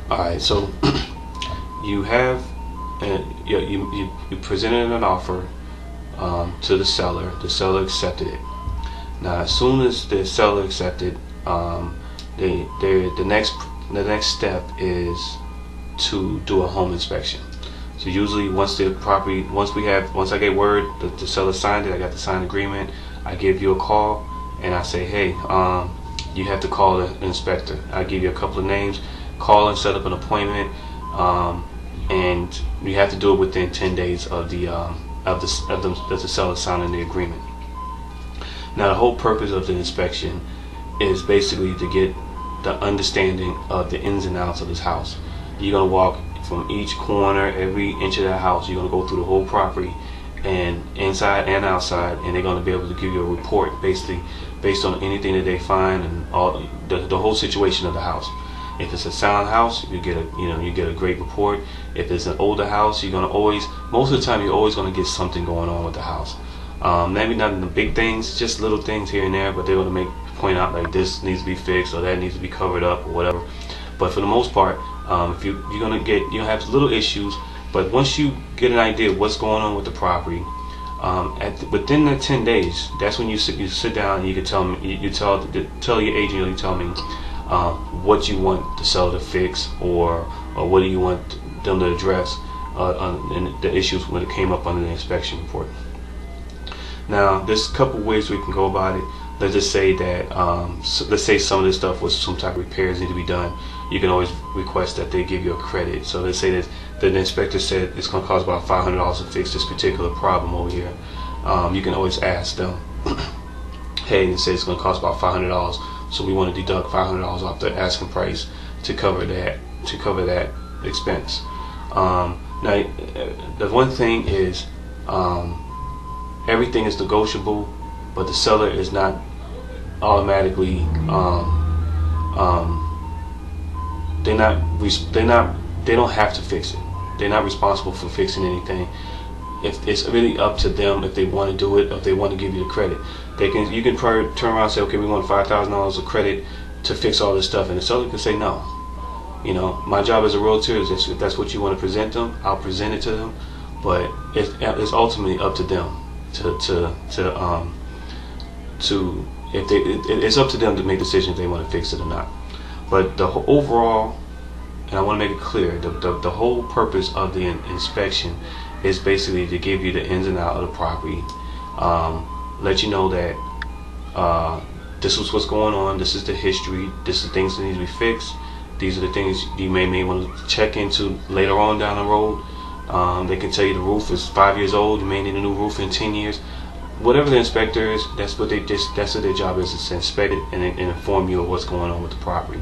All right, so you have you presented an offer to the seller. The seller accepted it. Now, as soon as the seller accepted, the next step is to do a home inspection. So usually, once I get word that the seller signed it, I got the signed agreement. I give you a call and I say, hey, you have to call the inspector. I give you a couple of names. Call and set up an appointment, and you have to do it within 10 days of the seller signing the agreement. Now, the whole purpose of the inspection is basically to get the understanding of the ins and outs of this house. You're gonna walk from each corner, every inch of that house. You're gonna go through the whole property, and inside and outside, and they're gonna be able to give you a report, basically based on anything that they find and all the whole situation of the house. If it's a sound house, you get a great report. If it's an older house, most of the time you're always gonna get something going on with the house. Maybe not in the big things, just little things here and there, but they're gonna point out like this needs to be fixed or that needs to be covered up or whatever. But for the most part, if you're gonna have little issues, but once you get an idea of what's going on with the property, within that 10 days, that's when you sit down and you can tell me, you tell your agent, you tell me what you want the seller to fix, or what do you want them to address and the issues when it came up under the inspection report. Now, there's a couple ways we can go about it. Let's just say that let's say some of this stuff was some type of repairs need to be done. You can always request that they give you a credit. So let's say that the inspector said it's going to cost about $500 to fix this particular problem over here. You can always ask them, hey, it says it's going to cost about $500, so we want to deduct $500 off the asking price to cover that expense. Now, the one thing is, everything is negotiable, but the seller is not automatically they don't have to fix it. They're not responsible for fixing anything. If it's really up to them if they want to do it, or if they want to give you the credit. You can turn around and say, okay, we want $5,000 of credit to fix all this stuff, and the seller can say no. My job as a realtor is if that's what you want to present them, I'll present it to them, but it's ultimately up to them it's up to them to make decisions if they want to fix it or not. But the overall, and I want to make it clear, the whole purpose of the inspection is basically to give you the ins and outs of the property, let you know that this is what's going on, this is the history, this is the things that need to be fixed, these are the things you may want to check into later on down the road. They can tell you the roof is 5 years old, you may need a new roof in 10 years. Whatever the inspector is, that's what their job is to inspect it and inform you of what's going on with the property.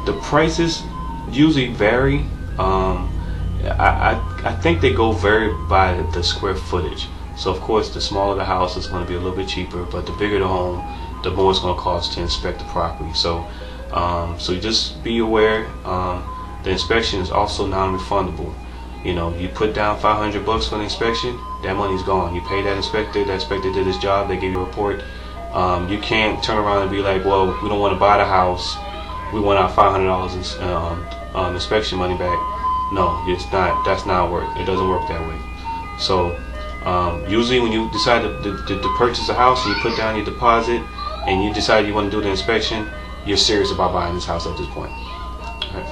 The prices usually vary. I think they vary by the square footage. So of course, the smaller the house is going to be a little bit cheaper, but the bigger the home, the more it's going to cost to inspect the property. So just be aware. The inspection is also non-refundable. You put down $500 for the inspection, that money's gone. You pay that inspector did his job, they give you a report. You can't turn around and be like, well, we don't want to buy the house, we want our $500 inspection money back. No, that's not work. It doesn't work that way. So usually when you decide to purchase a house and you put down your deposit and you decide you want to do the inspection, you're serious about buying this house at this point. All right.